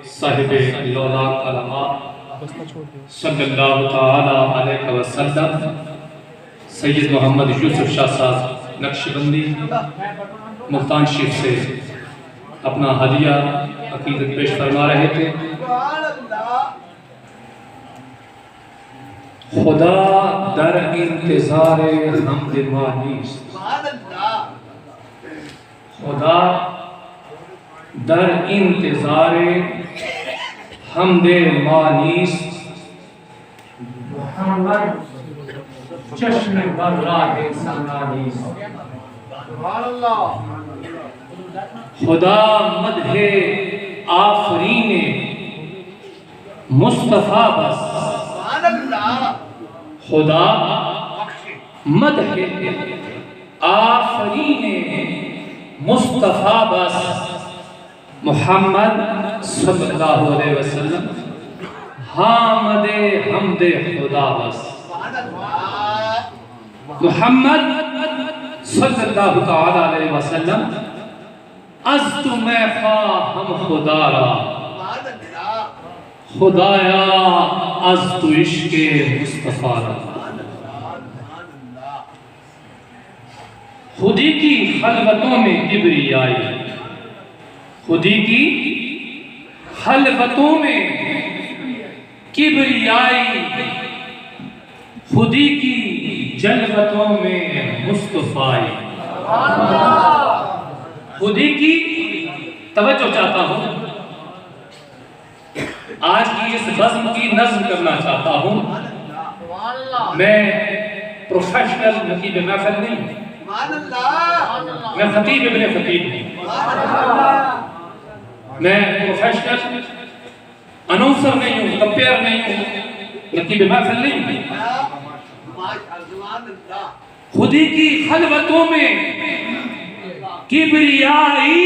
साहिबे लौलाक अलमा सल्लल्लाहु तआला अलैहि वसल्लम सैयद मोहम्मद यूसुफ शाह साहब नक्शबंदी मुल्तान शरीफ से अपना हदिया अकीदत पेश फरमा रहे थे। खुदा दर इंतज़ारे हमद मानीस, खुदा दर इंतज़ारे हमदे मानीस, मोहम्मद चश्मे बर्राहे सनानीस। खुदा मदहे आफरीने मुस्तफ़ा बस, खुदा मदहे आफरीने मुस्तफ़ा बस, मोहम्मद सल्लल्लाहु अलैहि वसल्लम हामदे हमदे खुदा बस। मोहम्मद सल्लल्लाहु तआला अलैहि वसल्लम अज़ तुम्हें हम खुदारा, खुदाया अज़ तु इश्क़े मुस्तफ़ा। खुदी की खलवतों में किब्रियाई, खुदी की खलवतों में किब्रियाई, खुदी की जलवतों में मुस्तफ़ाई। खुदी की तवज्जो चाहता हूँ, आज की इस बज़्म की नज़्म करना चाहता हूँ। मैं प्रोफेशनल नकीब महफ़िल नहीं, मैं खतीब इब्ने खतीब हूँ। मैं प्रोफेशनल अनाउंसर नहीं हूँ, कंपेयर नहीं हूँ, नकीब महफ़िल नहीं हूँ। खुदी की खलवतों में किब्रियाई,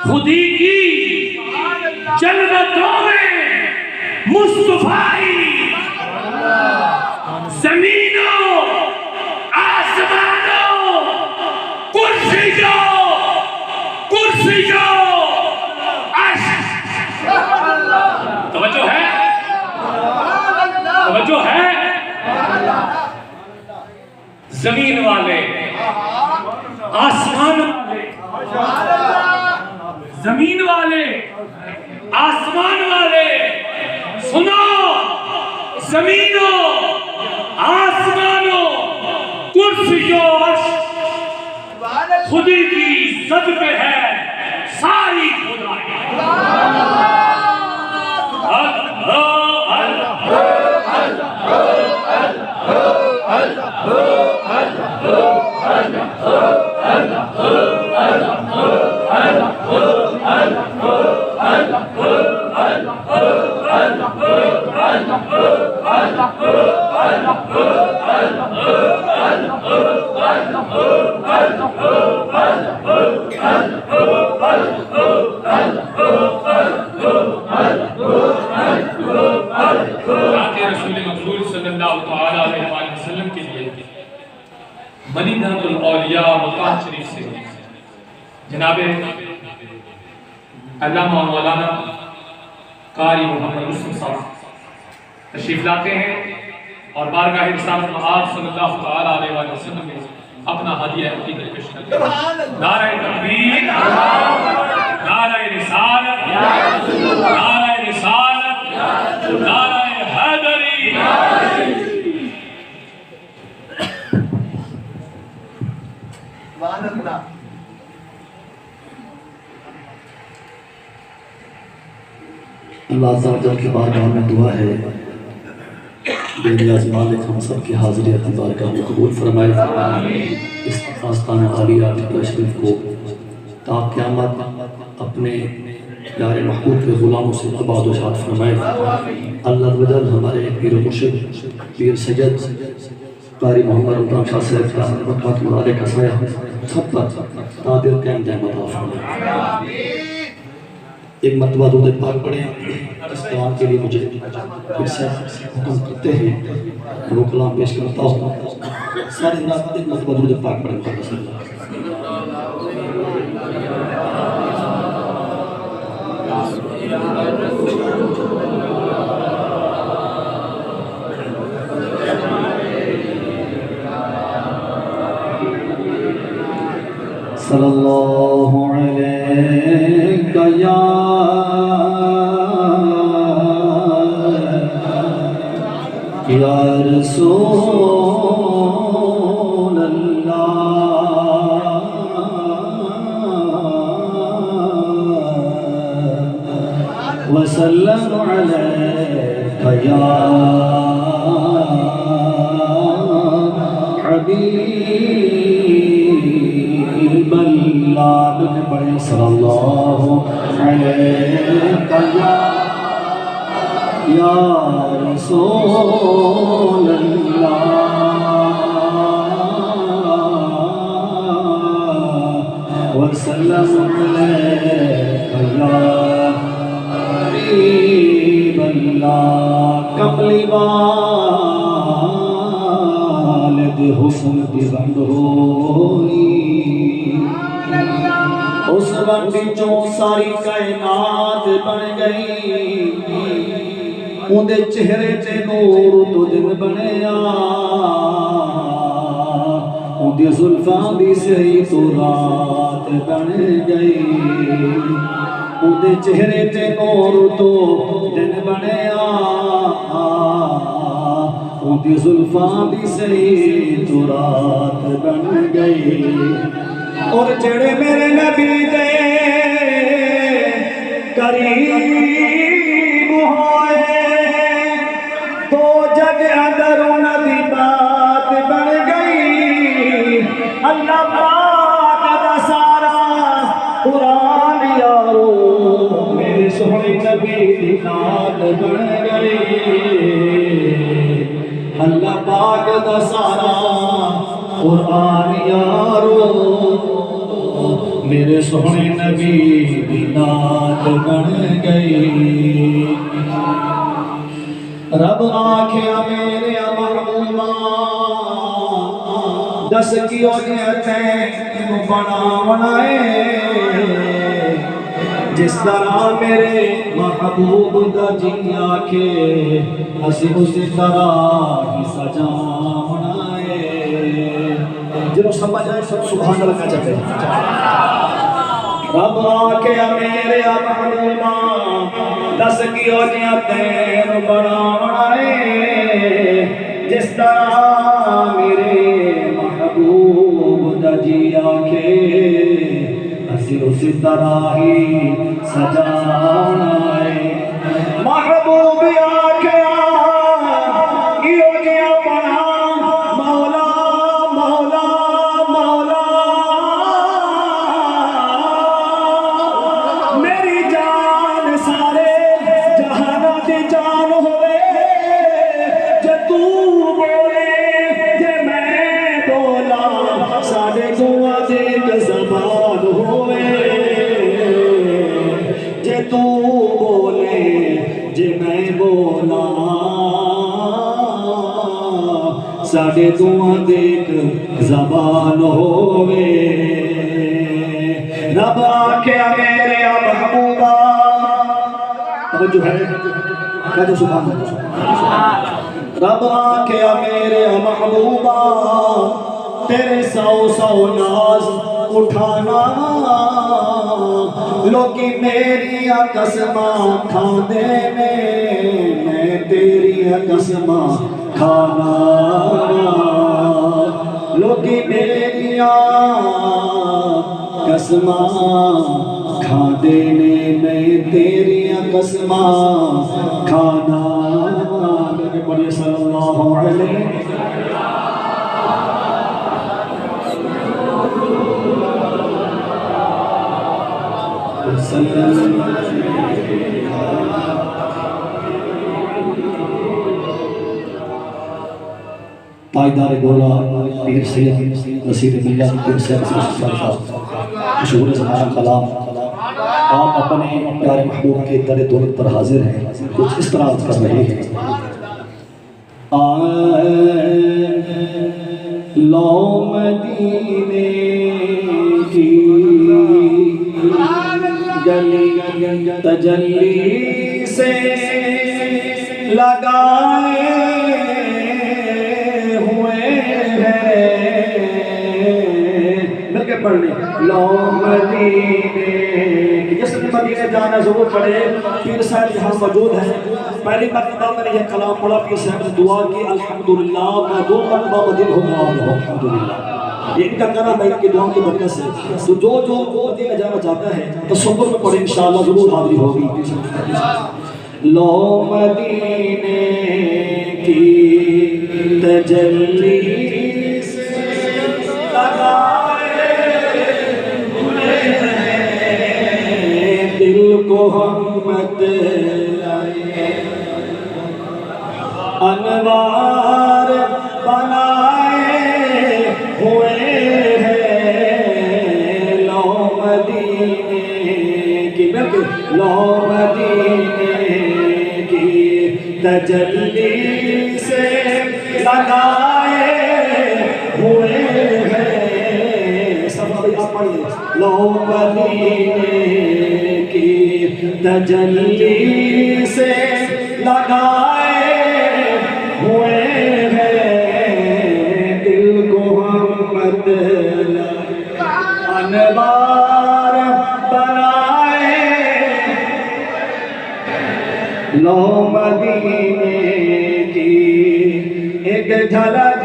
खुदी की जलवतों में मुस्तफ़ाई। ज़मीनों आसमानों कुर्सियों कुर्सियों तवज्जो है, तवज्जो है। जमीन वाले, आसमान वाले, जमीन वाले, आसमान वाले, सुनो। जमीनों आसमानों कुर्सियों अर्श, खुदी की इज्जत पे है सारी खुदाई। मदीनतुल औलिया मुल्तान शरीफ से जनाबे अल्लामा मौलाना कारी मोहम्मद यूसुफ साहब तशरीफ लाते हैं और बारगाह रिसालत मआब सल्लल्लाहु तआला अलैहि वसल्लम में अपना हदिया अकीदत पेश करते हैं। नारे तकबीर, नारे रिसालत, नारे रिसालत, नारे हैदरी। अल्लाह ताला की बारगाह में दुआ है, बेनियाज़ मालिक हम सब की हाज़िरी अपनी बारगाह में कबूल फरमाए। इस आस्ताना आलिया शरीफ को ता क़यामत अपने प्यारे महबूब के ग़ुलामों से आबाद व शाद फरमाए। अल्लाह बदल हमारे पीर मुर्शिद पीर सैयद कारी मोहम्मद रमज़ान शाह साहब का साया सब पर तादिर क़याम दायम अता फरमाए। एक मरतबा दूध पाक पढ़े इस कलाम के लिए मुझे फिर से हुक्म करते हैं, वो कलाम पेश करता हूँ। सारे नात एक मरतबा दूध पाक पढ़े। या रसूल अल्लाह वसल्लम अलैका या हबीब अल्लाह। पढ़े सल्लल्लाहु अलैका या रसूल अल्लाह वसल्लम अलैका या हबीब अल्लाह। कमली वालिद हुस्न दी बंद होई, उस वक्त चो सारी कायनात बन गई, उनके चेहरे ते नूर तो दिन बनया, उनकी जुल्फां दी सही तो रात बन गई, उनके चेहरे ते नूर तो दिन बनया, उनकी जुल्फां दी सही तो रात बन गई। और जेड़े मेरे नबी दे करीब होए, तो जग अंदर उनकी बात बन गई। अल्लाह पाक दा सारा कुरान यारो मेरे सोहने नबी दी नात बन गई। अल्लाह पाक दा सारा कुरान यारो मेरे सोहने नबी दी नात बन गई। रब आख्या मेरे महबूबा दस कियो तैन बनावना है, जिस तरह मेरे महबूब दा जी आखे असी उसी तरह ही सजावना है। जो समझ आए सब सुभान अल्लाह का चाहते हैं। रब आख्या मेरे महबूबा दस कियो तैन बनावना है, जिस तरह मेरे महबूब दा जी आखे असी उसी तरह ही सजाना है। महबूब आख्या कियो बना मौला मौला मौला, मेरी जान सारे जहाना दी जान होवे, जे तू बोले जे मैं बोला, साडे दुआ दे जबान होवे, जे तू बोले जे मैं बोला, साडे दुआ दे जबान होवे। रब आख्या मेरे महबूबा जो है जो सुभान अल्लाह। रब आख्या मेरे महबूबा तेरे सौ सौ नाज उठाना, लोकी मेरी कसमा खांदे ने, मैं तेरी कसमा खाना, लोकी मेरी कसमा खांदे ने, मैं तेरी कसमा खाना। पढ़िए सल्लल्लाहु अलैहि वसल्लम। ताजदार गोला पीर सैयद नसीर मिल्लत पीर सैयद मशहूर ज़माना कलाम, आप अपने प्यारे महबूब के दर दौलत पर हाजिर हैं, कुछ इस तरह कर रहे हैं। लो मदीने की गली तजल्ली से लगाए हुए हैं, मिलके पढ़ ली। लो मदीने की। जिसने मदीने जाना जरूर पड़े। पीर साहब यहाँ मौजूद है। पहली मरतबा मैंने यह कलाम पढ़ा, पीर साहब ने दुआ की अल्हम्दुलिल्लाह, मैं 2 मरतबा मदीने होगा अल्हम्दुलिल्लाह। ये इनका करम है, इनकी दुआ की बरकत से। तो जो मदीने जाना चाहता है तो सफर में पढ़े, इंशाअल्लाह जरूर हाजिरी होगी। लो मदीने की तजल्ली दिल को हमत अनवार बनाए हुए हैं। लो मदीने की, बिल्कुल लो मदीने की तजल्ली से लगाए हुए हैं। सब आप पढ़ लें। लो मदीने की तजल्ली से लगाए हुए हैं। दिल को हमत अनवार बनाए। लो मदीने की एक झलक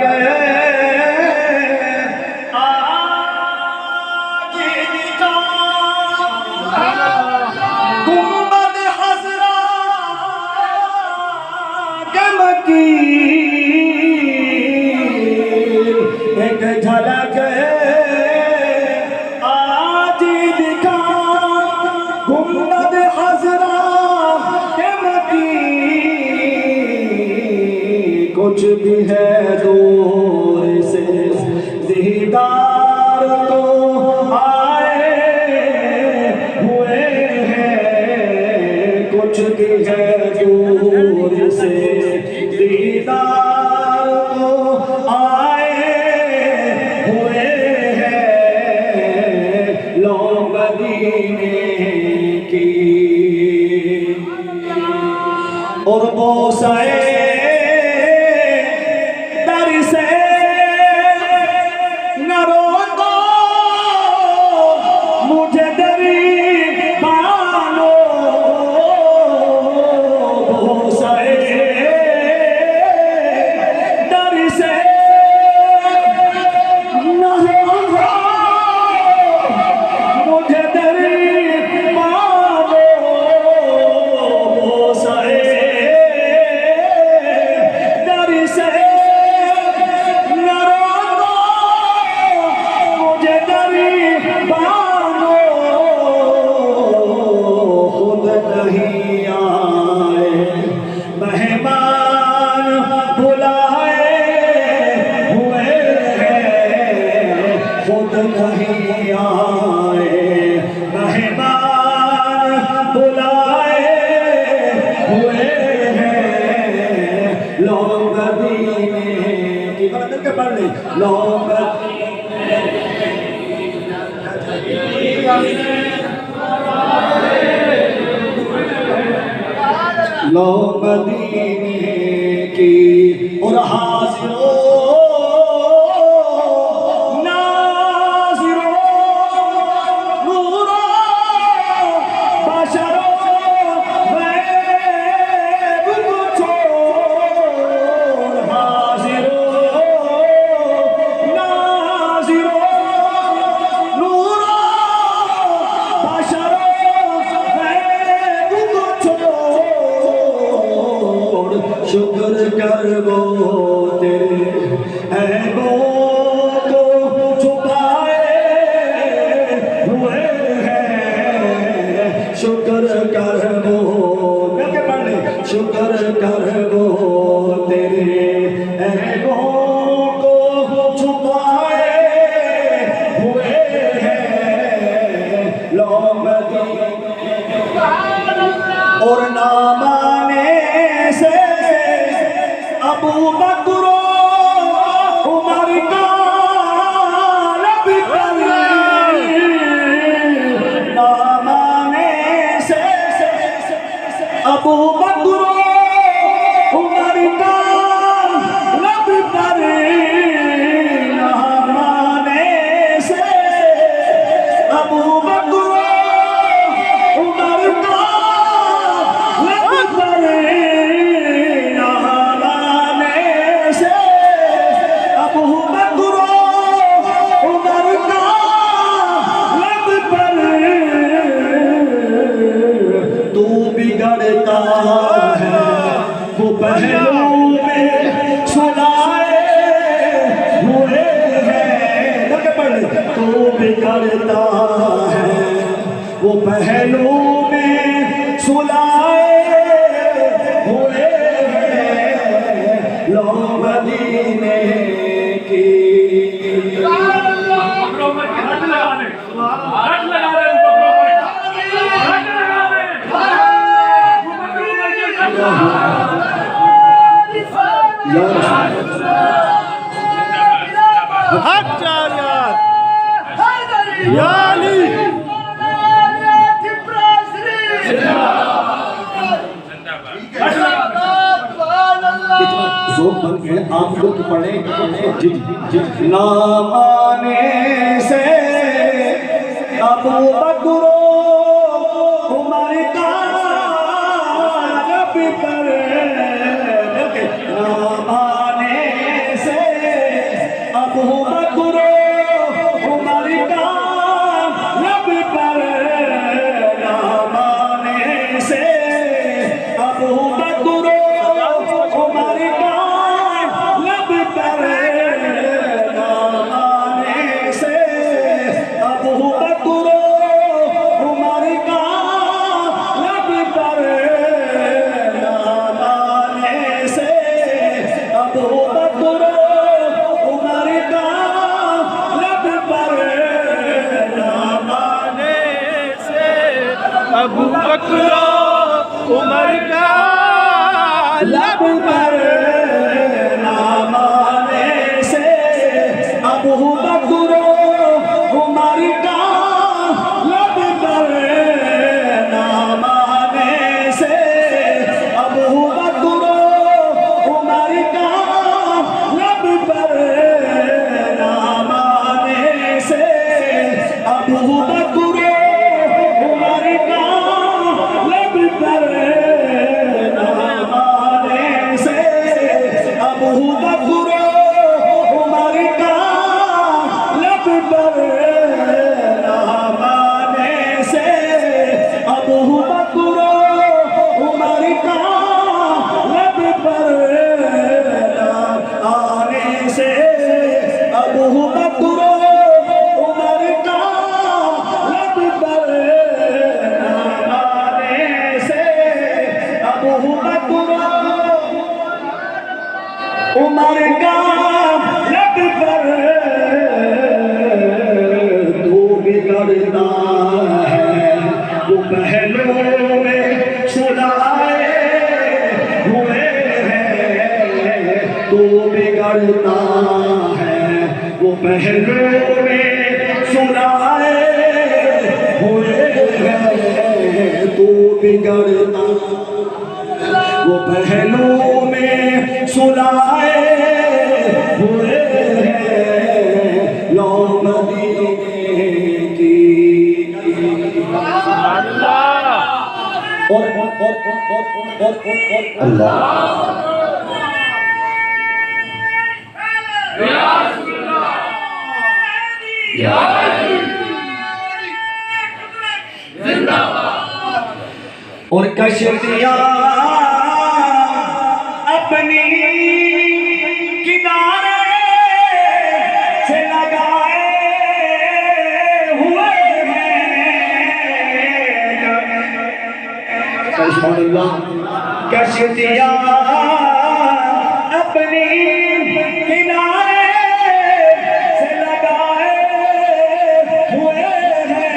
एक झलक आज दिखा गुंबद हज़रा के मकीन। कुछ भी है दूर से दीदार तो आए हुए हैं। कुछ भी है दूर से दीदार और बोसाए दर से न रोको मुझे दरी बानो। बोसाए दर से न रोको मुझे दरी बानो। बोसाए नहीं आए मेहमान बुलाए हुए हैं। लो मदीने की बरकत के पढ़ ले। लो लो मदीने की और हाजिरो शुक्र कर वो तेरे ऐबों को छुपाए हुए हैं। शुक्र कर वो मिलके पढ़े। शुक्र कर वो तेरे ऐबों को छुपाए हुए हैं। लो मदीने और ना माने से अबू बकर उमर का लब कर ना माने से अबू बकर उमर का लब कर ना माने से बिगड़ता है वो पहलू में सुनाए हुए हैं। लगे पढ़ तो बिगड़ता है वो पहलू में सुनाए हुए हैं। लो मदीने की जोर बन के आप लोग पढ़े ना माने से अबू बकर उमर का नबी पर ना माने से अबू बकर उमर का नबी पर ना माने से अबू बकर उमर का लब पर ना माने से अबू बकर उमर का लब पर ना माने से अबू बकर उमर का लब पर ना माने से अबू बकर उमर का लब पर ना माने से अबू बकर उमर का लब पर ना माने से अबू बकर उमर का लब पर ना माने से अबू बकर उमर का लब पर ना माने से अबू बकर उमर का लब पर ना माने से अबू बकर उमर का लब पर ना आने से अबू बकर उमर का लब पर ना माने से अबू बकर उमर का लब पर तो बिगड़ता है वो पहलू में सुनाए हुए हैं। तो बिगड़ता है वो पहलू में सुनाए हुए हैं। तो बिगड़ता वो पहलू में सुनाए हुए हैं। लो मदीने की और और कश्तियाँ अपनी किनारे से लगाए हुए हैं। कश्तियाँ अपनी किनारे से लगाए हुए हैं।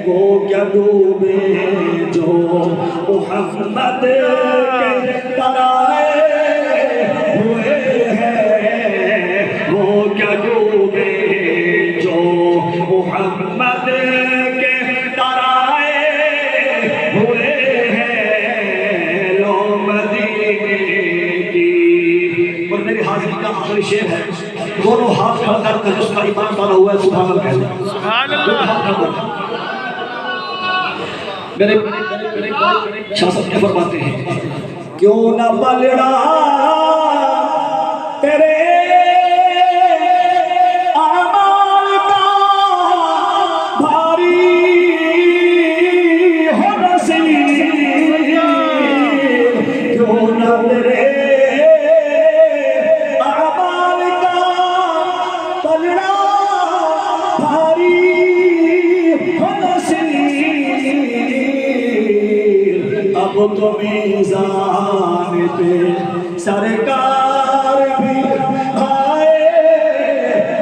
वो क्या डूबे जो मोहम्मद के तराए हुए हैं। वो क्या डूबे जो मोहम्मद के तराए हुए हैं। लो मदीने की। और मेरी हाजिरी का आखिरी शेर है। दोनों हाथ खड़ा कर उसका ईमान डाला हुआ है। सुभान अल्लाह। मेरे शासक क्या फरमाते हैं, क्यों न बलड़ा तेरे आमाल का भारी तो मीज़ान पे सरकार भी आए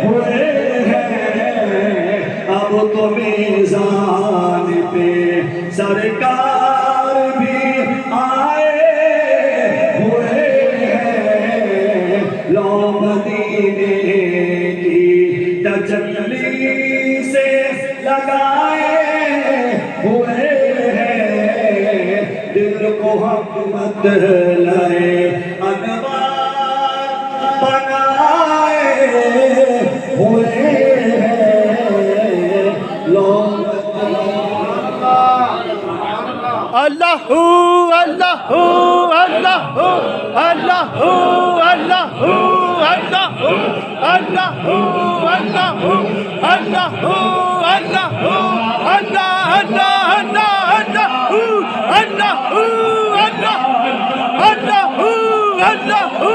हुए हैं, अब तो मीज़ान पे सरकार भी आए हुए हैं। लो मदीने की तजल्ली से लगाए हुए हैं, दिल को हक मत लाए अनवार बनाए हुए हैं। लोग अल्लाहू अल्लाहू अल्लाहू अल्लाहू अल्लाहू अल्लाहू अल्लाहू अल्लाहू अल्लाहू अल्लाहू अल्लाह अल्लाह अल्लाह अल्लाहू अल्लाहू अल्लाहू अल्लाहू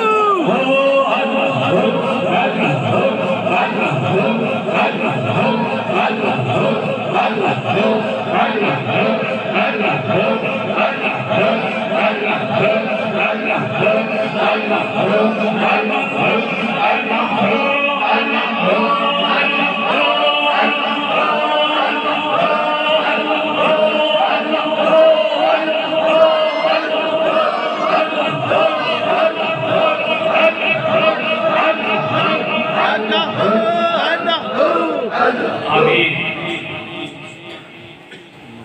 आमीन।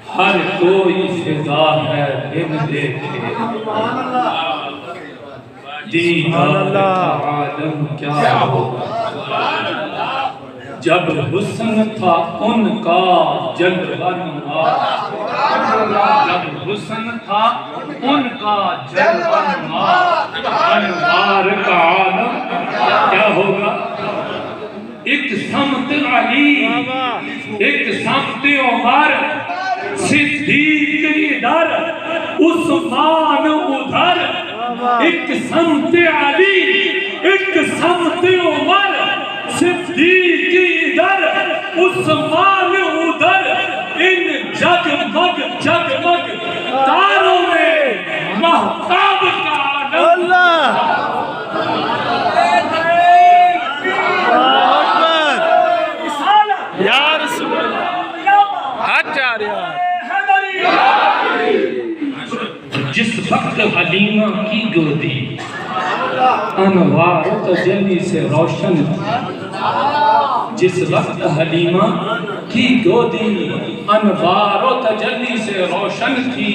हर कोई फिदा है बिन देखे, दीदार आलम क्या होगा। जब हुस्न था उनका जलवा नुमा, जब हुस्न था उनका जलवा नुमा, अनवार का आलम क्या होगा। एक समत अली, एक समत उमर, सिद्दीक इधर, उस्मान उधर। एक समत अली, एक समत उमर, सिद्दीक इधर, उस्मान उधर। इन जगमग जगमग तारों में महताब का अल्लाह यार जिस वक्त हलीमा की गोदी अनवार तजल्ली से रोशन थी, जिस वक्त हलीमा की गोदी अनवार तजल्ली से रोशन थी,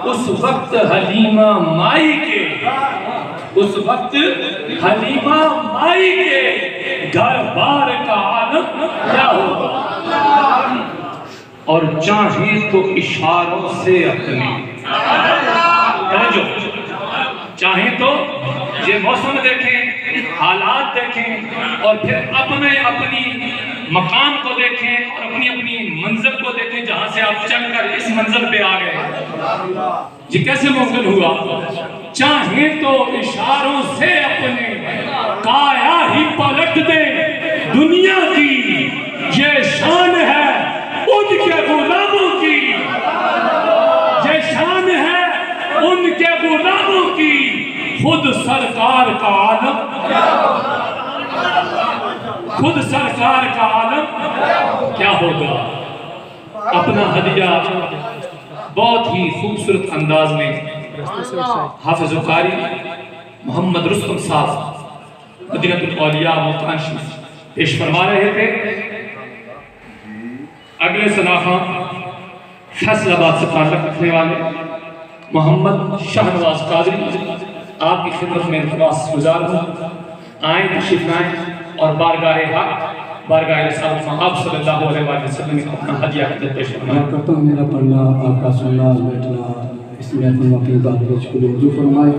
उस वक्त हलीमा माई के, उस वक्त हलीमा माई के घर बार का आलम क्या होगा। और चाहे तो इशारों से अपने, जो चाहे तो ये मौसम देखें, हालात देखें, और फिर अपने अपनी मकाम को देखें और अपनी अपनी मंजिल को देखें जहां से आप चलकर इस मंजिल पे आ गए। ये कैसे मुमकिन हुआ। चाहे तो इशारों से अपने काया ही पलट दे दुनिया की, ये शान है उनके गुलामों की, ये शान है उनके गुलामों की। खुद सरकार का आलम, खुद सरकार का आलम क्या होगा। अपना हदिया बहुत ही खूबसूरत अंदाज में हाफिज़ कारी मोहम्मद रुस्तम साहब मदीनतुल औलिया मुल्तान शरीफ पेश फरमा रहे थे। अगले सलाखा फैसलाबाद से ताल्लुक़ रखने वाले मोहम्मद शाहनवाज कादरी आपकी खिदमत में इल्तिमास गुजार हूँ, आए तशरीफ लाएं और बारगाह हक, बारगाह रिसालत में आप सल्लल्लाहु अलैहि वसल्लम में अपना हदिया पेश फरमाएं। मैं करता हूँ मेरा पढ़ना, आपका सुनना, बैठना, इसमें अपनी बात को जो फरमाए।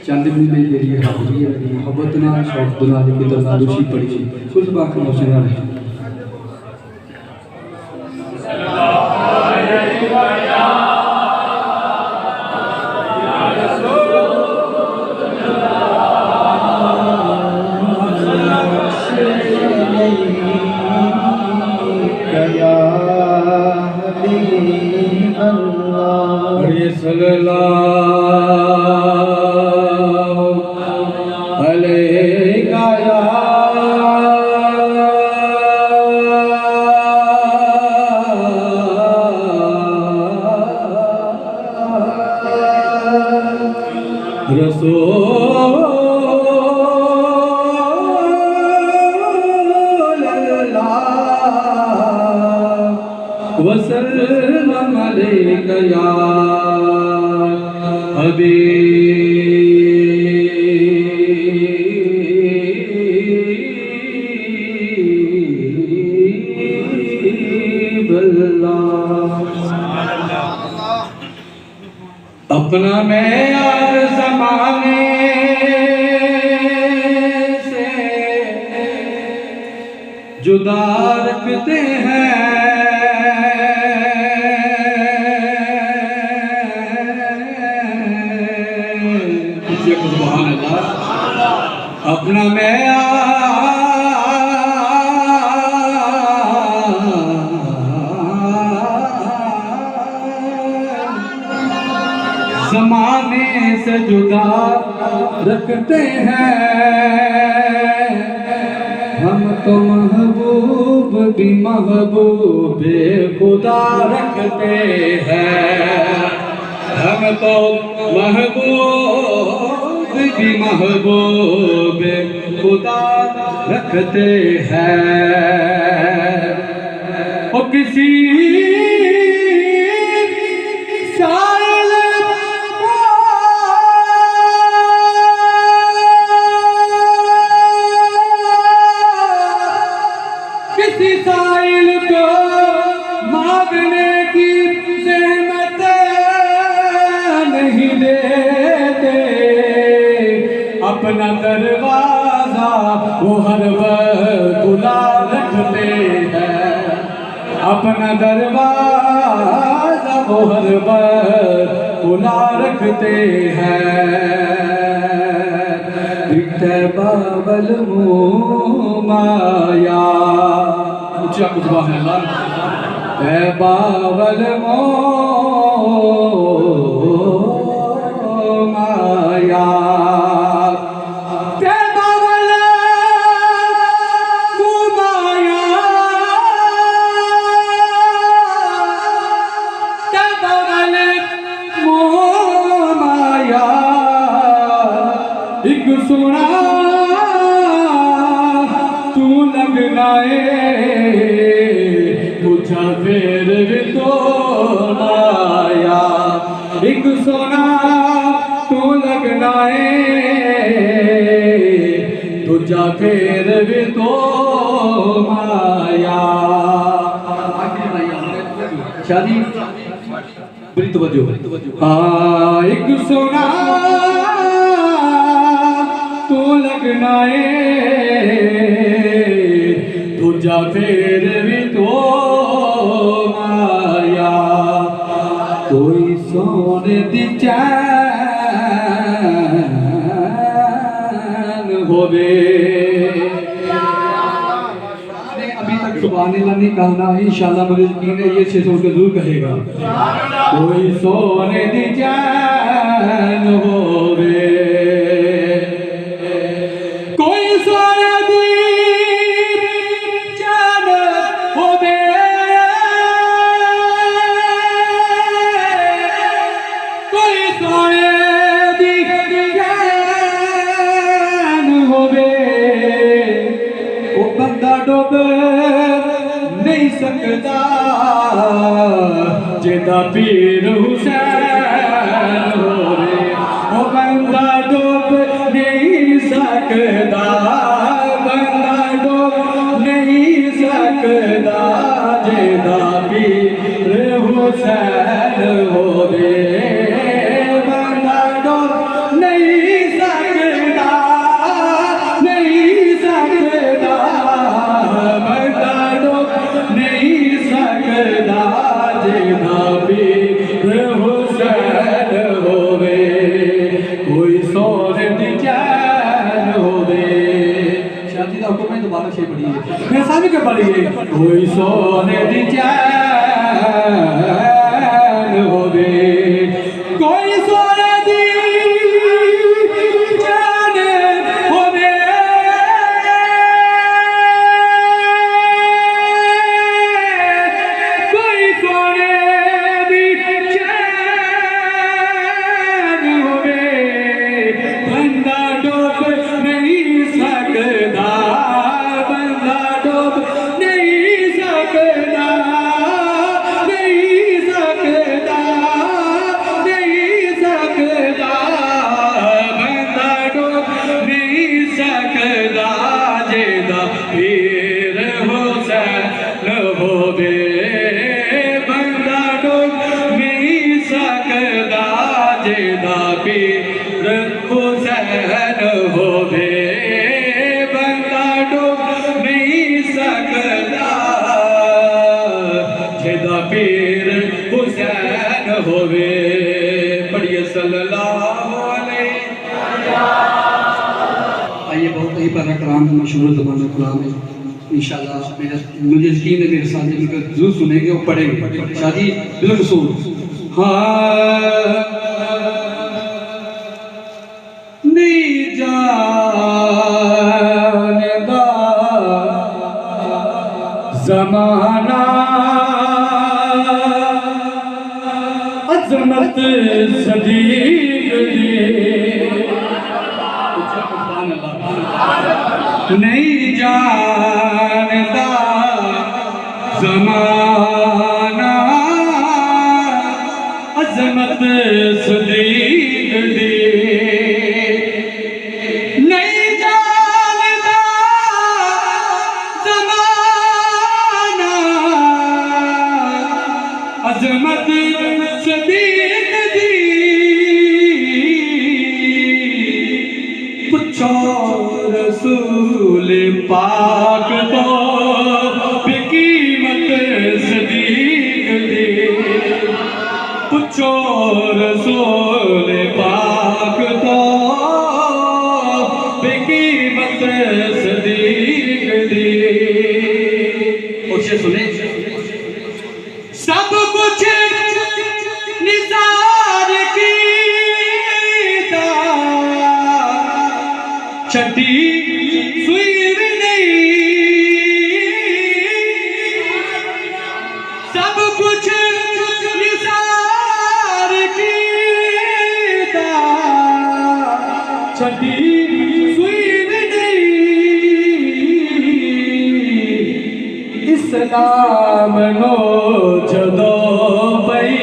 चंद मिनट के लिए हाजिरी है, मोहब्बत ना शौक दुना की तरह रुचि पड़ी कुछ बाकी मौसम रहे। सल्लल्लाहु अलैहि रसूल वसल्लम अलैका या हबीब अल्लाह। अपना मैं यार ज़माने से जुदा रखते हैं, सुभान अल्लाह। अपना मैं ज़माने से जुदा रखते हैं, हम तो महबूब भी महबूबे खुदा रखते हैं, हम तो महबूब भी महबूब खुदा रखते हैं। और किसी साइल किसी साइल को मांगने की ज़हमत नहीं देते, अपना दरवाजा वो हर वक्त खुला रखते हैं, अपना दरवाजा वो हर वक्त खुला रखते हैं। बाबल माया ऊंचा सुभान अल्लाह। बाबल माया एक सोना तू लगनाए तुझा फेर भी तो माया, एक सोना तू लगनाए तुझा फेर भी तो माया। शादी बड़ी तवज्जो। एक सोना तू लगनाए तुझा फेर भी तो माया, कोई सोने दी चैन होवे। अभी तक सुभान अल्लाह नहीं कहना, इंशाल्लाह मुझे यकीन है ये 600 के जरूर कहेगा। कोई सोने दी चैन होवे, कोई सोने दी चैन होवे, कोई सोने दी चैन होवे, वो बंदा डुब नहीं सकता जेदा पीर हुसैन होवे, वो बंदा डुब नहीं सकता, बंदा डुब नहीं सकता जेदा पीर हुसैन होवे, बंदा डुब नहीं सकता, नहीं सकता, बंदा डुब नहीं सकता जेदा पीर हुसैन होवे, कोई सोने दी चैन होवे। शादी का हुक्म है दोबारा से पढ़िए, मैं सामने के पढ़िए। कोई सोने दी चैन होवे, कोई पीर हुसैन होवे बंदा डूब नहीं सकता जेदा पीर हुसैन होवे पढ़िए सल्लल्लाहु अलैहि। आइए बहुत ही प्यारा कलाम है, मशहूर ज़माना कलाम है। इंशाल्लाह मुझे यकीन है मेरे साथ मिलकर जरूर सुनेंगे और पढ़ेंगे शादी बिल्कुल। हाँ नहीं जानदा ज़माना अज़मत सदीक नहीं जानता ज़माना अज़मत सदीक दी नहीं जानता ज़माना अज़मत सदीक दी पूछो रसूल पाक तो बेकीमत सदीक दे पूछो रसूल पाक तो बेकीमत सदीक दे। और से सुने सब कुछ निसार की छठी सुई नहीं सब कुछ निसार की छठी सुई नहीं इस्लाम नो जदो पई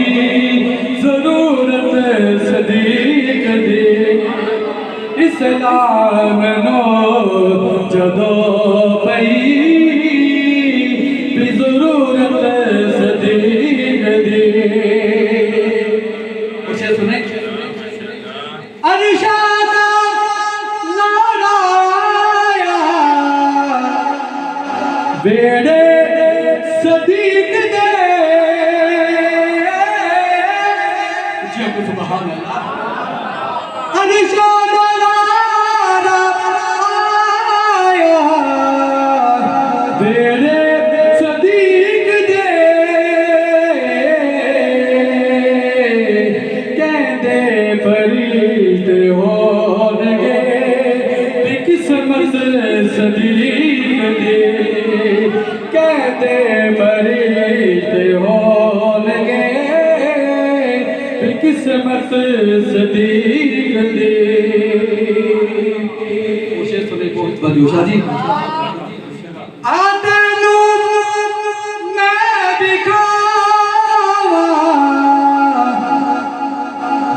जरूरत सदीक दे इस्लाम नो जदो पई जरूरत सदीक दी। उसे सुने अरशाद नाराया बेड़े सदीक दे सुभान अल्लाह अरशाद सदीक दे कहते फरिश्ते होंगे किस्मत सदीक दे। उसे सुने बहुत बदियोशा जी आदनू मैं दिखावा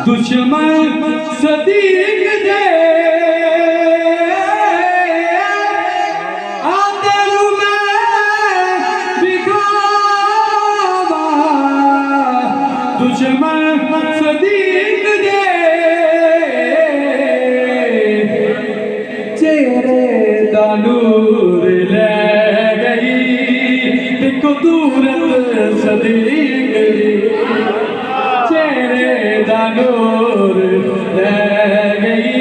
दुश्मन सदीक दे दुश्मन सदीक दे चेहरे दा नूर ले गई देखो दूरत सदीक दे चेहरे दा नूर ले गई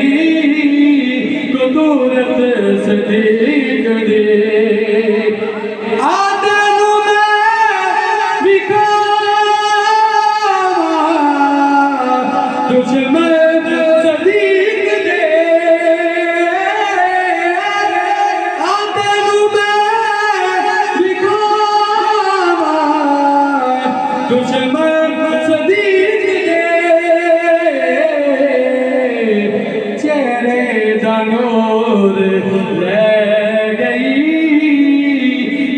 को दूरत सदीक दे दुश्मन सदीक दे आदनू मैं दिखावा दुश्मन सदीक दे चेहरे दा नूर ले गई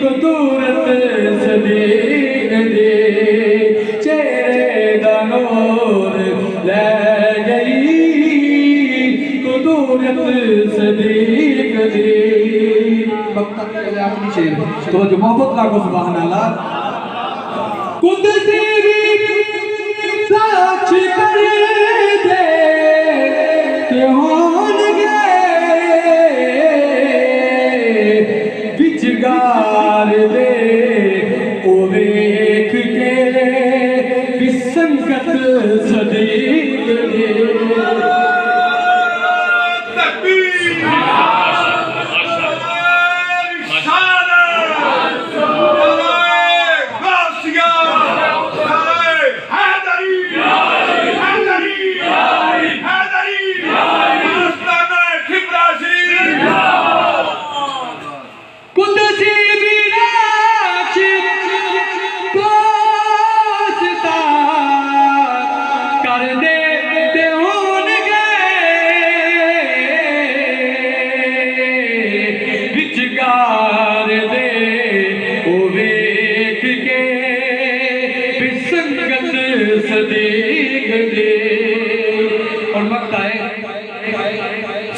कुदरत सदीक दे चेहरे दा नूर ले गई कुदरत सदीक दे। आखिरी शेर तो जो मोहब्बत लागो सुभान अल्लाह खुद तेरी साक्ष कर दे संगत सदीक दे और वक्त आए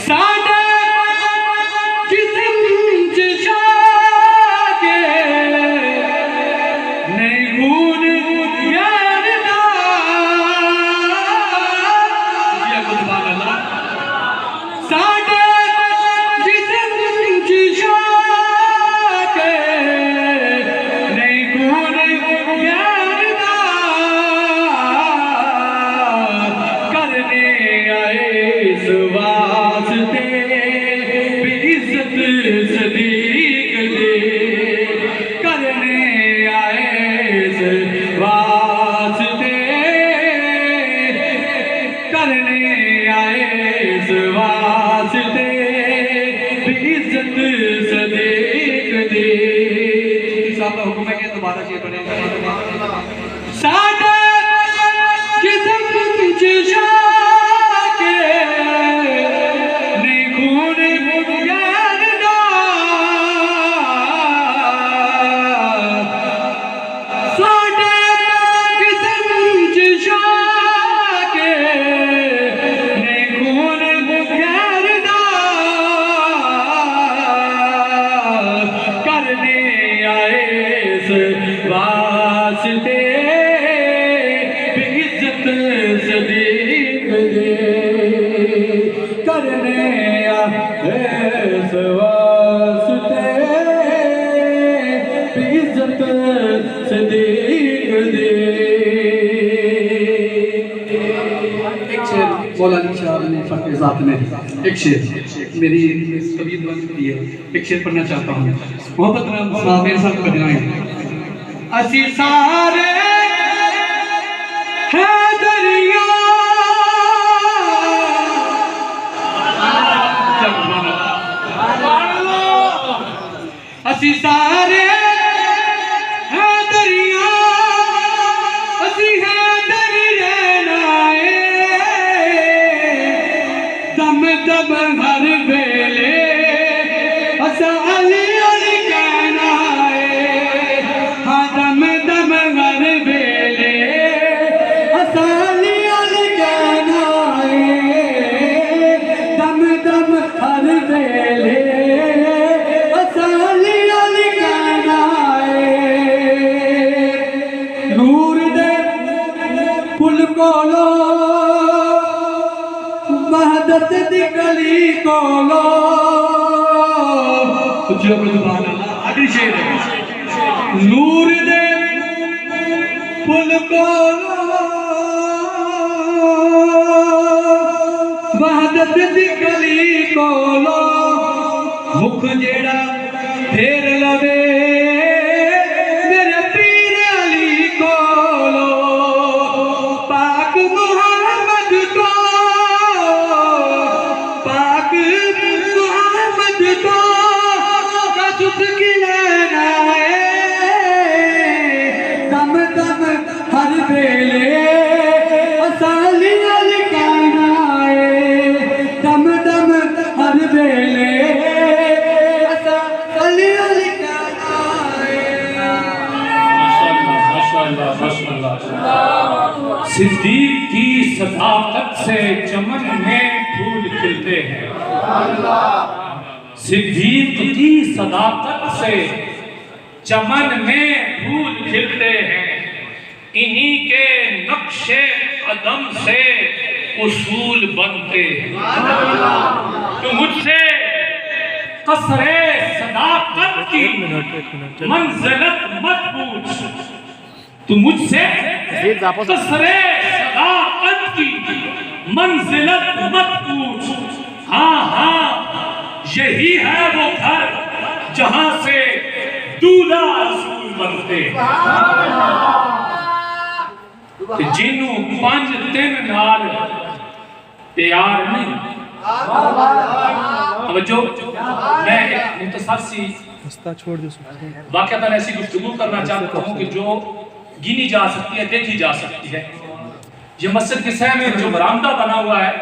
साडे जिस्म के नहीं खून यार दा ये कुर्बान अल्लाह साडे जिस्म के नहीं खून यार दा करने आए इस वास्ते बेइज्जत सदीक दे करने आए इस वास्ते करने आए इस वास्ते बेइज्जत सदीक दे साहब हुक्म है कि दोबारा शेर बनेगा साडे जिस्म के नहीं खून यार दा साडे जिस्म के नहीं खून यार दा करने आए इस वास्ते बेइज्जत सदीक दे करने आए इस वास्ते बेइज्जत सदीक दे एक शेर मौला अली शाह ने फख्र ज़ात में एक शेर मेरी तबीयत बंद हुई है एक शेर पढ़ना चाहता हूँ मोहब्बत नाम साहब मेरे साथ बजाएं असी सारे है दरिया असी सारे है दरिया असी है दरियाए दम दम हर वेले असा अली अली कहना है हाँ दम दम हर वेले असा अली अली कहना है दम दम हर वेले असा अली अली कहना है नूर दे पुल कोलो वहदत दी गली कोलो सुभान अल्लाह आखिरी शेर है नूर दे पुल कोलो वहदत दी गली कोलो मुख जेड़ा फेर लवे मेरे पीर अली कोलो पाक मुहम्मद को पाक मुहम्मद को रसूल की लेना है दम दम हर वेले असाली अली कहना है दम दम हर वेले असाली अली कहना है माशाअल्लाह माशाअल्लाह सिद्दीक की सदाकत से चमन में फूल खिलते हैं सिद्दीक की सदाकत से चमन में फूल खिलते हैं इन्हीं के नक्शे कदम से उसूल बनते हैं तो मुझसे कसरे सदाकत की मंजिलत मत पूछ तू मुझसे कसरे सदाकत की मंजिलत मत पूछ। हाँ हाँ यही है वो घर जहां से दूल्हा रसूल बनते। जिन्नू 5-3 नाल प्यार नहीं। अब जो मैं एक मुख्तसर सी वाक़या ऐसी गुफ्तगू करना चाहता हूँ कि जो गिनी जा सकती है, देखी जा सकती है। ये मस्जिद के सह में जो बरामदा बना हुआ है,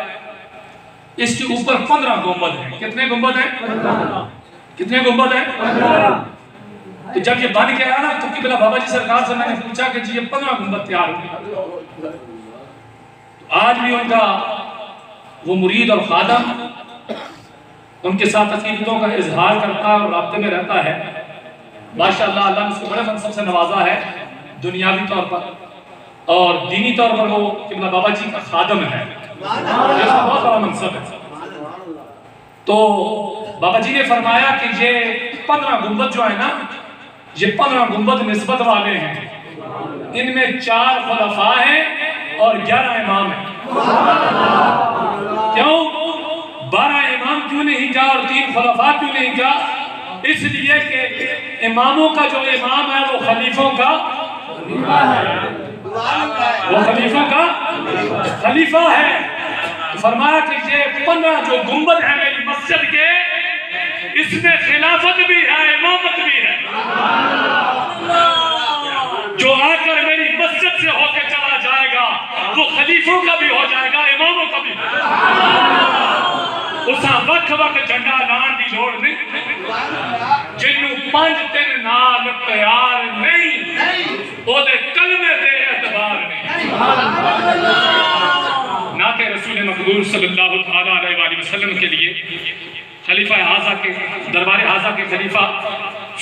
इसके ऊपर 15 गुंबद हैं। कितने गुंबद हैं? कितने गुंबद हैं? तो जब ये बन के आया ना, तो किबला बाबा जी सरकार से मैंने पूछा कि जी ये 15 गुंबद तैयार हुए। तो आज भी उनका वो मुरीद और खादम उनके साथ अकीदतों का इजहार करता है और राब्ते में रहता है। माशाअल्लाह, अल्लाह ने उसको बड़े मनसब से नवाजा है, दुनियावी तौर पर और दीनी तौर पर। वो किबला बाबा जी का खादम है, बहुत बड़ा मनसब है। तो बाबा जी ने फरमाया कि ये 15 गुंबद जो है ना, ये 15 गुंबद निस्बत वाले हैं। इनमें 4 खुलफा हैं और 11 इमाम हैं। क्यों 12 इमाम क्यों नहीं कहा और 3 खुलफा क्यों नहीं कहा? इसलिए कि इमामों का जो इमाम है वो खलीफों का खलीफा है। तो फरमाया कि ये 15 जो गुंबद है मेरी मस्जिद के, इसमें खिलाफत भी है, इमामत भी है। जो आकर मेरी मस्जिद से होकर चला जाएगा वो खलीफों का भी हो जाएगा, इमामों का भी। उसा वक्त वक्त झंडा लाने की लोड़ नहीं। जिन्नू 5-3 नाल प्यार नहीं, ओदे कलमे दे एतबार नहीं। ना के रसूल मकबूल सल्लल्लाहु अलैहि वसल्लम के लिए खलीफा हाजा के दरबार हाजा के खलीफा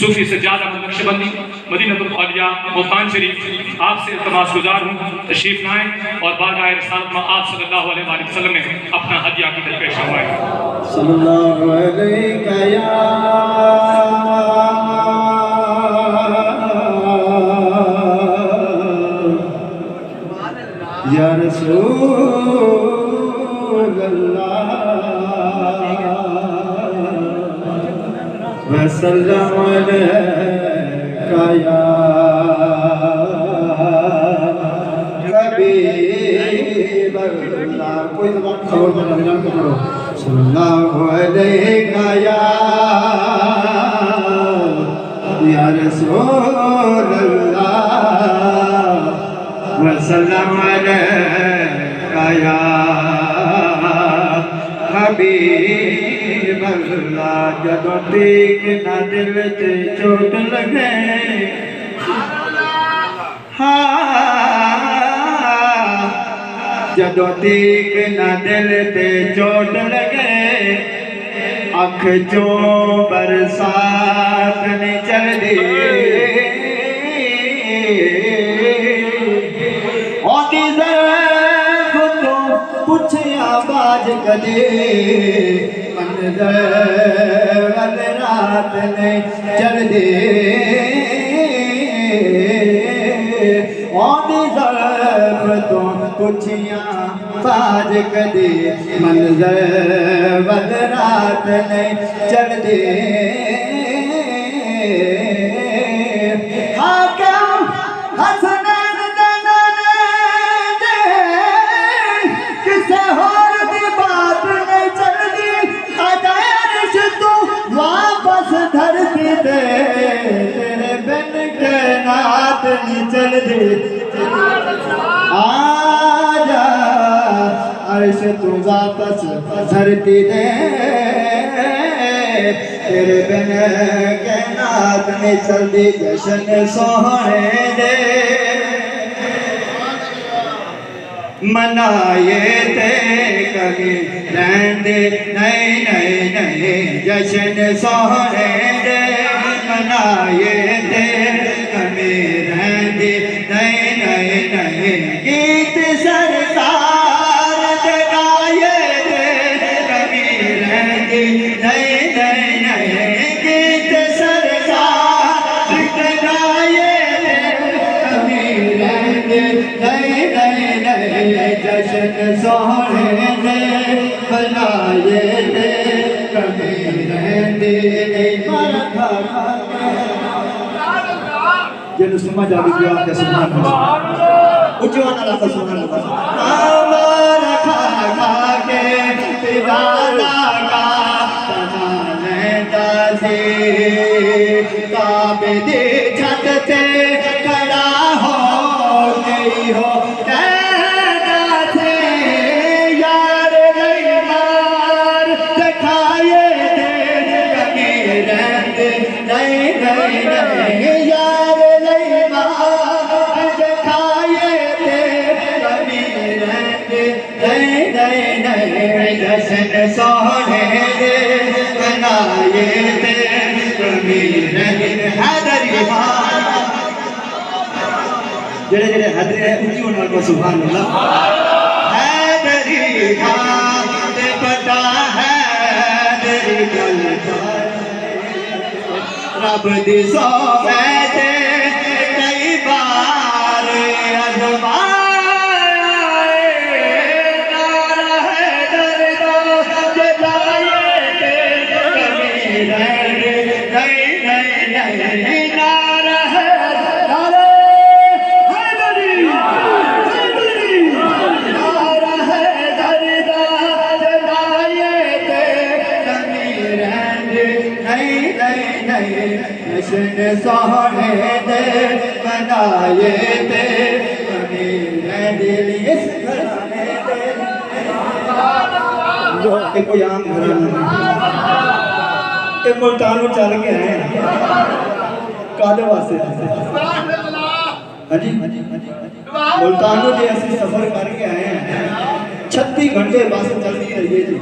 सूफी सज्जाद अहमद नक्शबंदी मदीनतुल औलिया मुल्तान शरीफ आपसे इल्तिमास गुजार हूँ, तशरीफ लाएं और बारगाह रिसालत में आप सल्लल्लाहु अलैहि वसल्लम में अपना हदिया की पेश फरमाएं। सल्लल्लाहु अलैहि या रसूल अल्लाह वसल्लम अलैका या हबीब अल्लाह। कोई ज़बान खबर में नबी को पढ़ो। सल्लल्लाहु अलैका या रसूल अल्लाह वसल्लम अलैका या हबीब अल्लाह। जदों तीक ना दिल ते चोट लगे, जदों तीक ना दिल ते चोट लगे, अख चो बरसात नहीं चलदी। ओदी ज़ैफ़ तो पुछया बाज कदे, मंज़र वल रात नहीं चलदी। ओदी ज़ैफ़ तो पुछया बाज कदे, मंज़र वल रात नहीं चलदी। हाकिम हसनैन दे नाने दे, किसे होर दी बात नहीं चलदी। अदायश तू वापस धरती दे, तेरे बिन कायनात नहीं चलदी। आजा अर्श तू वापस धरती दे, तेरे बिन कायनात नहीं चलदी। जश्न सोहने दे मनाए ते कभी रहंदे नहीं नहीं नहीं। जश्न सोहने दे मनाए ते कभी रहंदे नहीं नहीं नहीं। गीत सरकार दे गाए दे कभी रहंदे नहीं नहीं नहीं। गीत सरकार दे गाए दे कभी जश्न सोहने ने बनाए थे कभी रहते नहीं मारा खा जिन समझ आ गई आपके सुभान अल्लाह उच्चवाना लगा सुभान अल्लाह हमारा खा के दीवाना का बनाने दासे काबे दे छत से खड़ा हो गई हो जश्न सोहने दे बनाए थे कभी नहीं हैदरी जेड़े जेड़े हैदरी है ऊंची होने वाले सुभान अल्लाह हैदरी ते पता है हैदरी गल रब दी सो बैठे कई बार अजमा जश्न सोहने दे बनाए थे दिल इस घराने दे एक कोई आम घराना एक मुल्तान चल के आए कादे वास्ते हाँ जी मुल्तान जो ऐसे सफर करके आए हैं 36 घंटे बस चलती रही है जी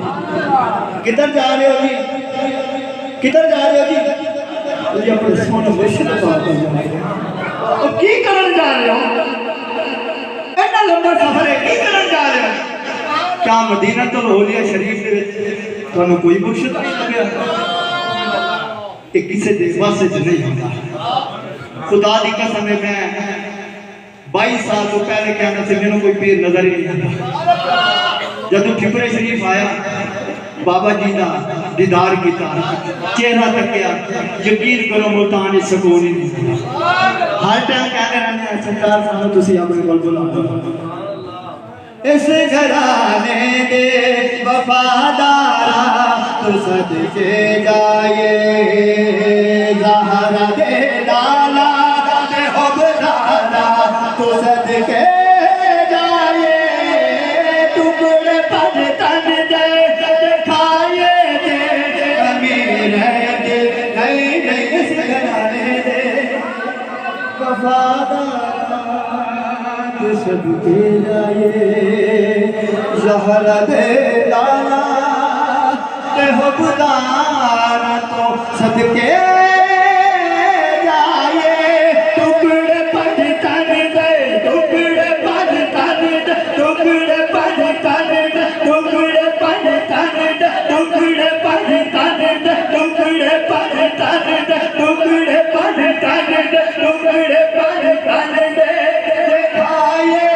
किधर जा रहे हो जी किधर जा रहे हो जी मुझे अपने सोने मुर्शिद बात कर तो की करन जा रहे हो इतना लंबा सफर है की करन जा रहे हो क्या मदीना तो होलिया शरीफ दे विच ਤੁਹਾਨੂੰ कोई मुर्शिद नहीं लगे ये किसी दे वास्ते नहीं होता खुदा दी कसम है मैं 22 साल तो पहले कहना से मैंने कोई पीर नजर ही नहीं आता जब ठिपरे शरीफ आया बाबा जी का दीदार किया चेहरा तकिया यकीन करो मुल्तान में सुकून ही नहीं हर टाइम कहते रहने सरकार सानू तुसी अपने कोल बुला इस घराने दे वफादारा तो सदके जाए ज़हरा दे लाला दे हुबदारा तो सदके जाए टुकड़े पर तन दे दिखाए दे अमीर है दे नहीं इस घराने दे वफादारा तो सदके जाए ज़हरा दे लाला दे हुबदारा तो सदके जाए टुकड़े पर तन दे टुकड़े पर तन दे टुकड़े पर तन दे टुकड़े पर तन दे टुकड़े पर तन दे टुकड़े पर तन दे टुकड़े पर तन दे टुकड़े पर तन दे दिखाए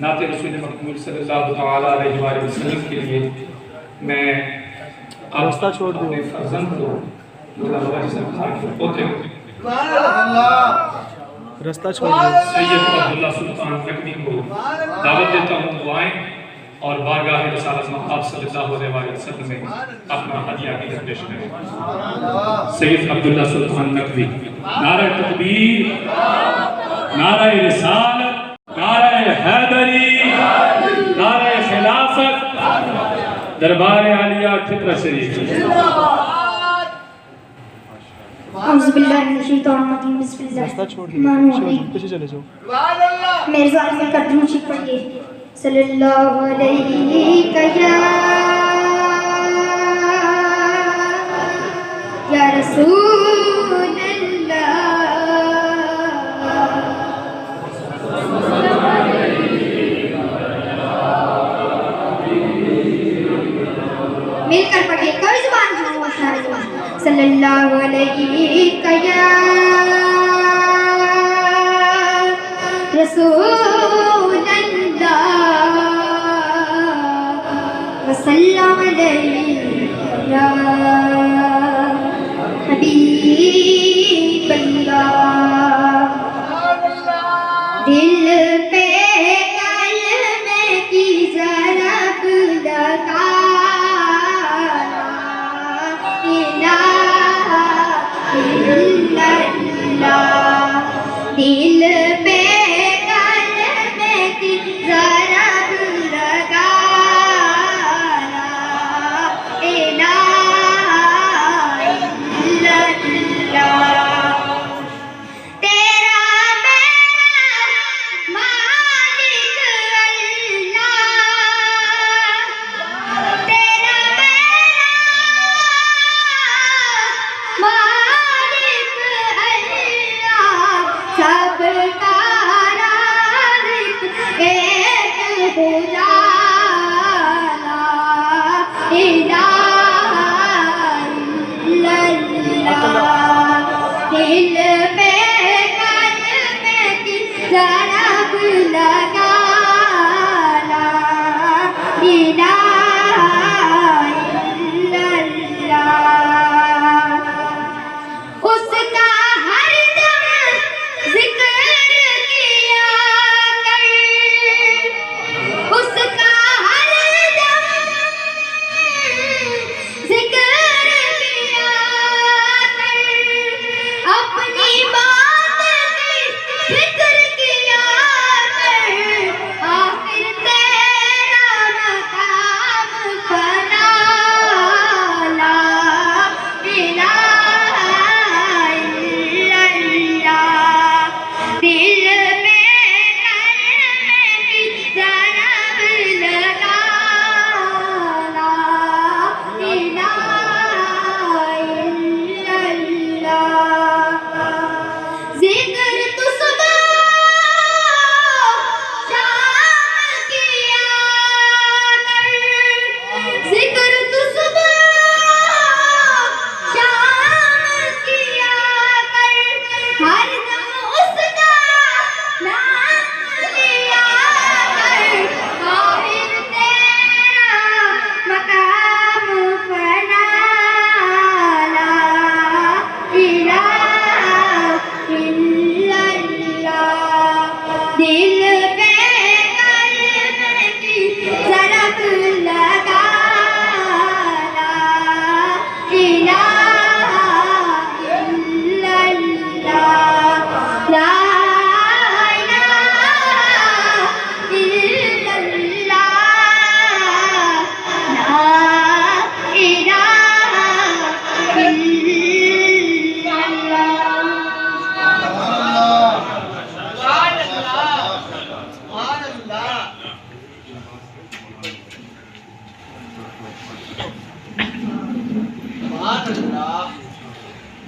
नाते रसूल मकबूल सल्लल्लाहु तआला अलैहि वसल्लम के लिए मैं रास्ता छोड़ दूं अपने फर्जंद को पोते रास्ता छोड़ दूं सैयद अब्दुल्ला सुल्तान नकवी को दावत देता हूं वो आए और बारगाह रसूल महबूब सल्लल्लाहु अलैहि वसल्लम में अपना हदिया की पेश करें सैयद अब्दुल्ला सुल्तान नकवी नारा तकबीर नारा रिसालत नारा हैदरी नारा खिलाफत दरबार आलिया ठिपरा शरीफ मेरे साथ में कदम छी पढ़िए सल्लल्लाहु अलैहि या रसूल अल्लाह सल्लल्लाहु अलैहि या रसूल अल्लाह वसल्लम अलैहि या हबीब अल्लाह। दिल पे कलमे की ज़रब लगा दिल पे कलमे की ज़रब लगा तेरा मेरा मालिक अल्लाह, तेरा मेरा मालिक अल्लाह, सबका राज़िक एक खुदा ला इलाहा इल्लल्लाह। दिल पे कलमे की ज़रब लगा ला इलाहा इल्लल्लाह। उसका हरदम ज़िक्र किया कर, उसका हरदम ज़िक्र किया कर, अपनी बात की फिक्र किया कर, आखिर तेरा मकाम फना ला इलाहा इल्लल्लाह। दिल पे कलमे की ज़रब लगा ला इलाहा इल्लल्लाह। ज़िक्र तो सुबह शाम किया कर, ज़िक्र तो सुबह शाम किया कर, हरदम उसका नाम लिया कर, आखिर तेरा मकाम फना ला इलाहा इल्लल्लाह। दिल पे कलमे की ज़रब लगा ला इलाहा इल्लल्लाह। ला इलाहा इल्लल्लाह, ला इलाहा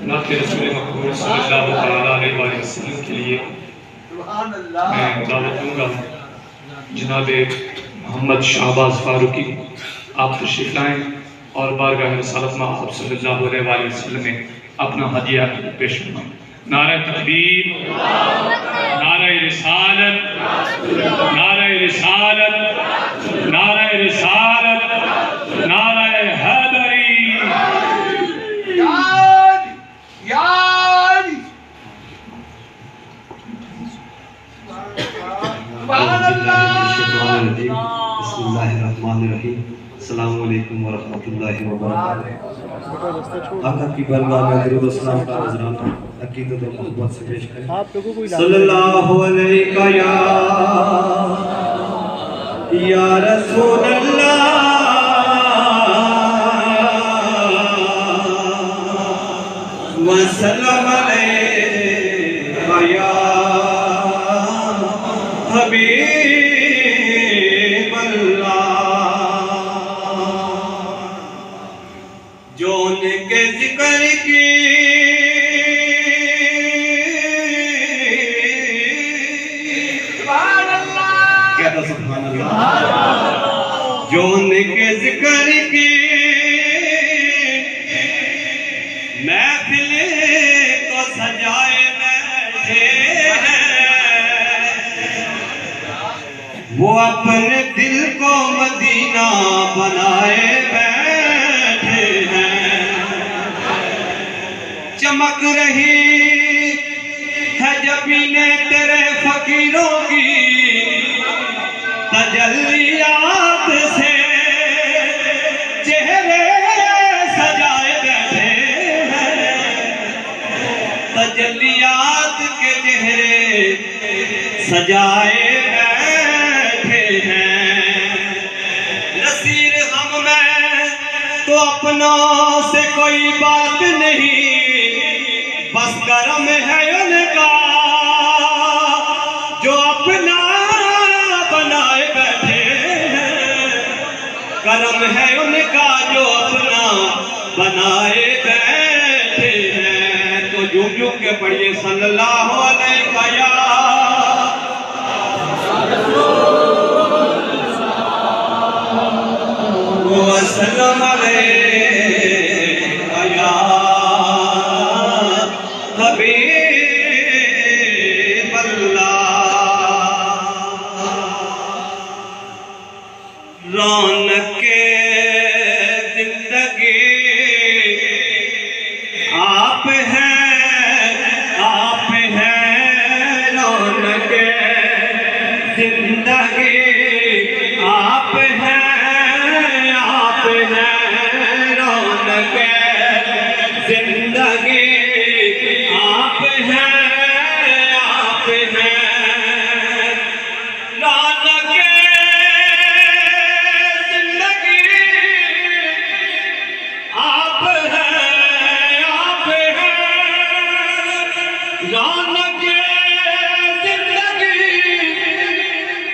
नाते रसूल मकबूल सल्लल्लाहु अलैहि वसल्लम के लिए मैं दावत दूंगा। जनाब मोहम्मद शाहबाज फारूकी आप तशरीफ लाएं और बारगाह रिसालत में आप सल्लल्लाहु अलैहि वसल्लम में अपना हदिया पेश फरमाएं। नारे तकबीर, नारे रिसालत, नारे रिसालत, नारे रिसालत, नारे हैदरी। बिस्मिल्लाहिर्रहमानिर्रहीम। अस्सलामु अलैकुम वरहमतुल्लाहि वबरकातुहू। आका की बारगाह में दरूद व सलाम का नजराना अकीदत और मोहब्बत से पेश करें। आप लोगों को सल्लल्लाहु अलैहि या रसूल अल्लाह वसल्लम अलैहि या हबीब अल्लाह। जो उनके जिक्र की कहता सुभान अल्लाह। जो उनके जिक्र की अपने दिल को मदीना बनाए बैठे हैं। चमक रही है जबीने तेरे फकीरों की, तजल्लियात से चेहरे सजाए बैठे हैं। तजल्लियात के चेहरे सजाए बैठे हैं। नसीर हम में तो अपनों से कोई बात नहीं, बस करम है उनका जो अपना बनाए बैठे हैं। करम है उनका जो अपना बनाए बैठे हैं। तो झुक झुक के पढ़िए सल्लल्लाहु अलैहि वसल्लम या हबीब अल्लाह। रौनक जिंदगी आप हैं, आप हैं। रौनक जिंदगी आप हैं, आप हैं। रौनक जिंदगी आप हैं, आप हैं। रौनक जिंदगी आप हैं, आप हैं। रौनक जिंदगी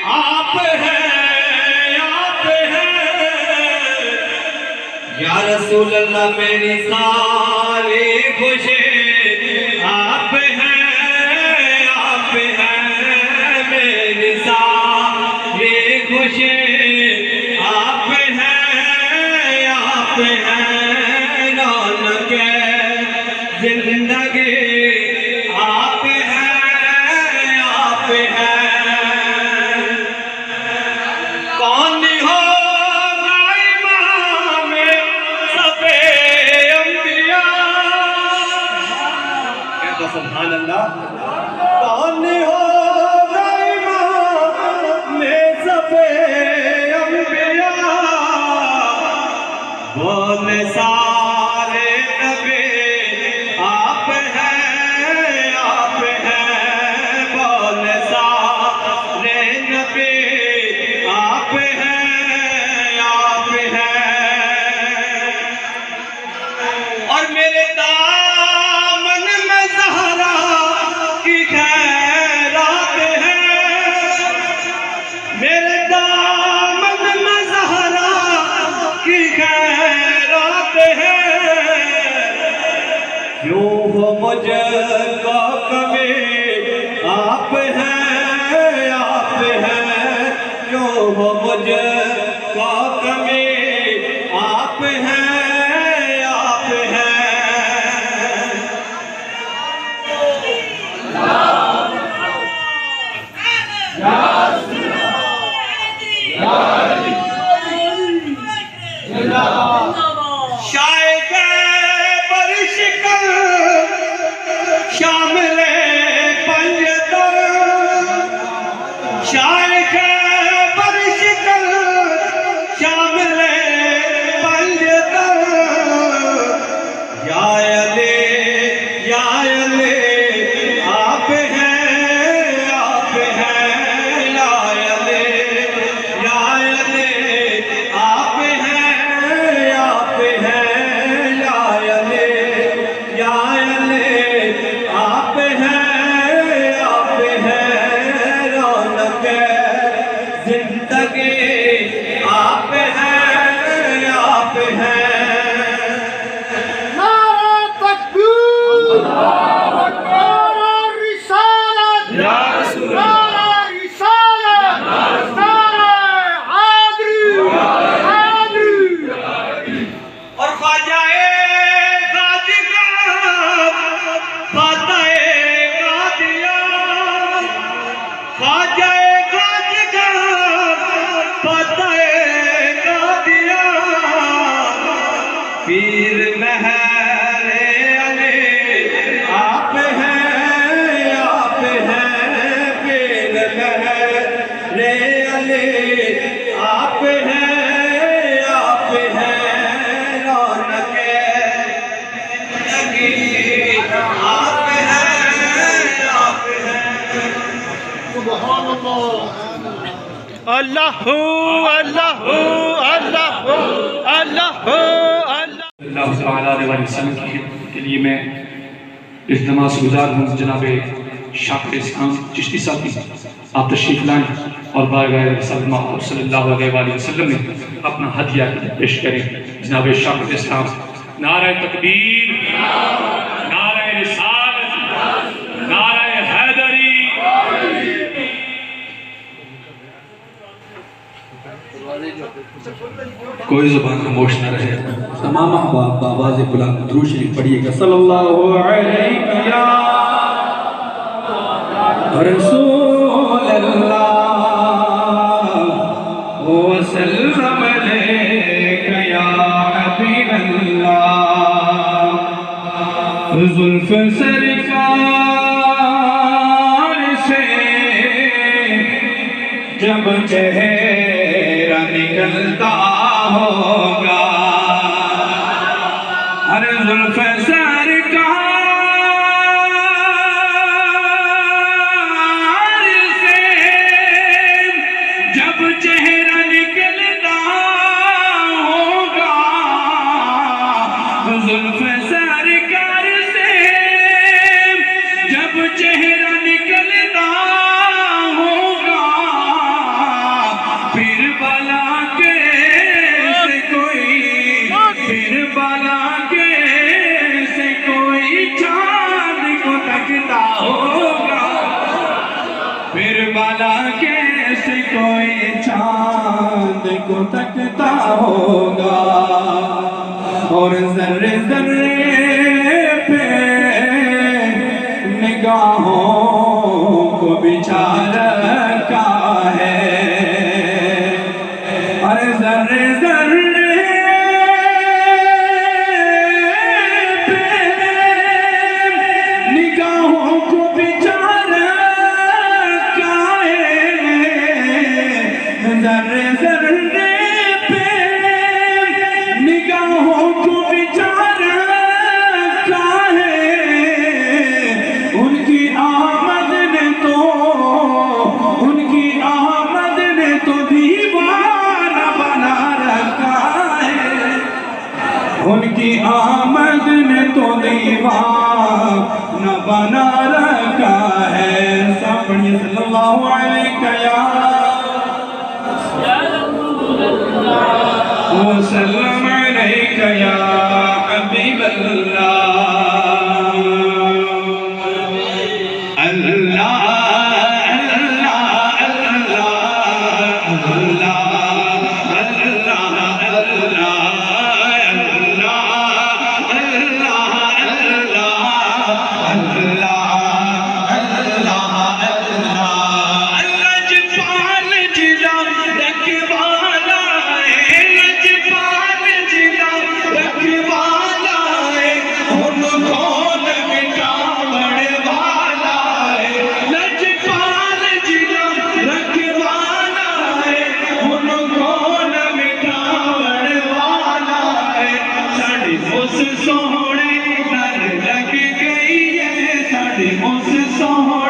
आप हैं, आप हैं। या रसूल अल्लाह मेरी सारी खुशी आप हैं, आप हैं। मेरी सारी खुशी आप हैं, आप हैं। रौनक जिंदगी आप हैं, आप हैं। कौन होगा इमाम सफे अंबिया? क्या तो सुभान अल्लाह। कौन होगा इमाम सफे अंबिया? बोले सारे नबी आप हैं, आप हैं। बोले सारे नबी आप हैं, आप हैं। और मेरे दामन में ज़हरा की खैरात है। मेरे दामन में ज़हरा की खैरात है। क्यों हो मुझको कभी आप हैं, आप हैं। क्यों हो मुझको कभी आप हैं, आप हैं। शायद बरशिकल शामिले पंजतर। शायद बरशिकल शामिले पंजतर। या अली, या अली आप हैं, आप हैं। या अली, या अली आप हैं, पीर महरे अली आप हैं पीर महरे अली आप हैं रौनक जिंदगी आप हैं अल्लाहू अल्लाहू अल्लाहू अल्लाहू अल्लाह के लिए मैं इस नमाज से गुजार हूँ। जनाब शाकिर इस्लाम चिश्ती साहब की आप तशरीफ लाएँ और बारगाह सल्लल्लाहु अलैहि वसल्लम में अपना हदिया पेश करें। जनाब शाकिर इस्लाम नारे तकबीर, नारे रिसालत, नारे हैदरी। कोई जुबान खामोश न रहे। तमाम अहबाब आवाज़ बुलंद दुरूद शरीफ पढ़िएगा। सल्लल्लाहु अलैहि रसूल अल्लाह वसल्लम अलैका या हबीब अल्लाह। जुल्फ सरकार से जब चेहरा निकलता होगा, हर जुल्फ सरकार से जब चेहरा निकलता होगा, जुल्फ सरकार से जब चेहरा निकलता होगा, फिर बला के से कोई, फिर बला के से कोई चांद को तकता होगा, फिर बला के से कोई चांद को तकता होगा। और जर्रे जर्रे पे निगाहों को बिछा रखा है, अरे जर्रे जर्रे पे निगाहों को बिछा रखा है, जर्रे जर्रे पे निगाहों को बिछा रखा है। उनकी आमद ने तो, उनकी आमद ने तो दीवाना बना रखा है, उनकी आमद ने तो दीवाना बना रखा है। सापड़िए सल्लल्लाहु वसल्लम अलैका या हबीब अल्लाह। अल्लाह सोहने लग गई है, साड़ी उस सोहने